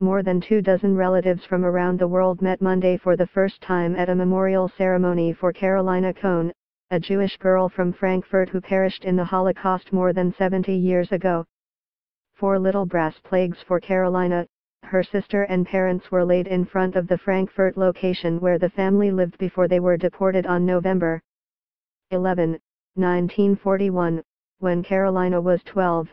more than 24 relatives from around the world met Monday for the first time at a memorial ceremony for Carolina Cohn, a Jewish girl from Frankfurt who perished in the Holocaust more than 70 years ago. 4 little brass plagues for Carolina. Her sister and parents were laid in front of the Frankfurt location where the family lived before they were deported on November 11, 1941, when Carolina was 12.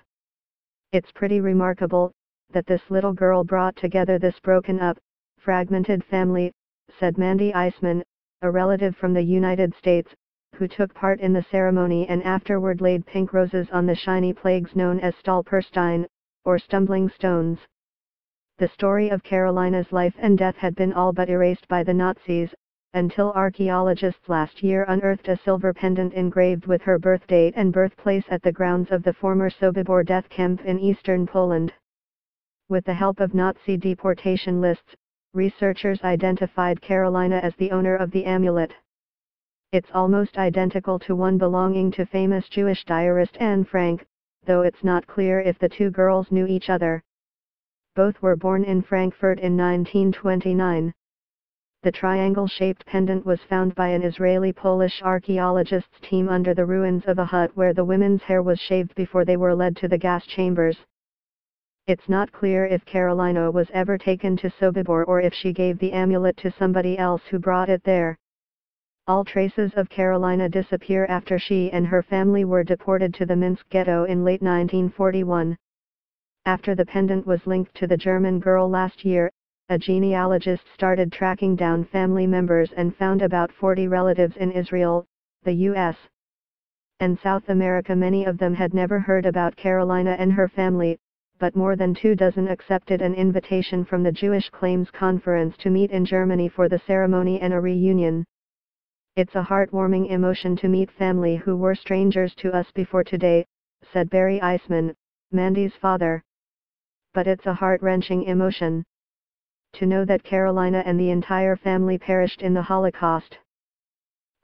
It's pretty remarkable that this little girl brought together this broken up, fragmented family, said Mandy Eisman, a relative from the United States, who took part in the ceremony and afterward laid pink roses on the shiny plagues known as Stolperstein, or stumbling stones. The story of Carolina's life and death had been all but erased by the Nazis, until archaeologists last year unearthed a silver pendant engraved with her birth date and birthplace at the grounds of the former Sobibor death camp in eastern Poland. With the help of Nazi deportation lists, researchers identified Carolina as the owner of the amulet. It's almost identical to one belonging to famous Jewish diarist Anne Frank, though it's not clear if the two girls knew each other. Both were born in Frankfurt in 1929. The triangle-shaped pendant was found by an Israeli-Polish archaeologists' team under the ruins of a hut where the women's hair was shaved before they were led to the gas chambers. It's not clear if Carolina was ever taken to Sobibor or if she gave the amulet to somebody else who brought it there. All traces of Carolina disappear after she and her family were deported to the Minsk ghetto in late 1941. After the pendant was linked to the German girl last year, a genealogist started tracking down family members and found about 40 relatives in Israel, the U.S., and South America. Many of them had never heard about Carolina and her family, but more than 24 accepted an invitation from the Jewish Claims Conference to meet in Germany for the ceremony and a reunion. It's a heartwarming emotion to meet family who were strangers to us before today, said Barry Eisman, Mandy's father. But it's a heart-wrenching emotion to know that Carolina and the entire family perished in the Holocaust.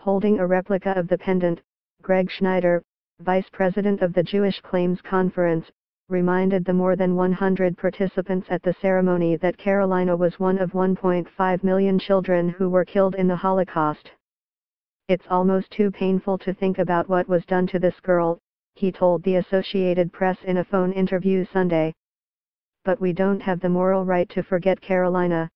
Holding a replica of the pendant, Greg Schneider, vice president of the Jewish Claims Conference, reminded the more than 100 participants at the ceremony that Carolina was one of 1.5 million children who were killed in the Holocaust. It's almost too painful to think about what was done to this girl, he told the Associated Press in a phone interview Sunday. But we don't have the moral right to forget Carolina,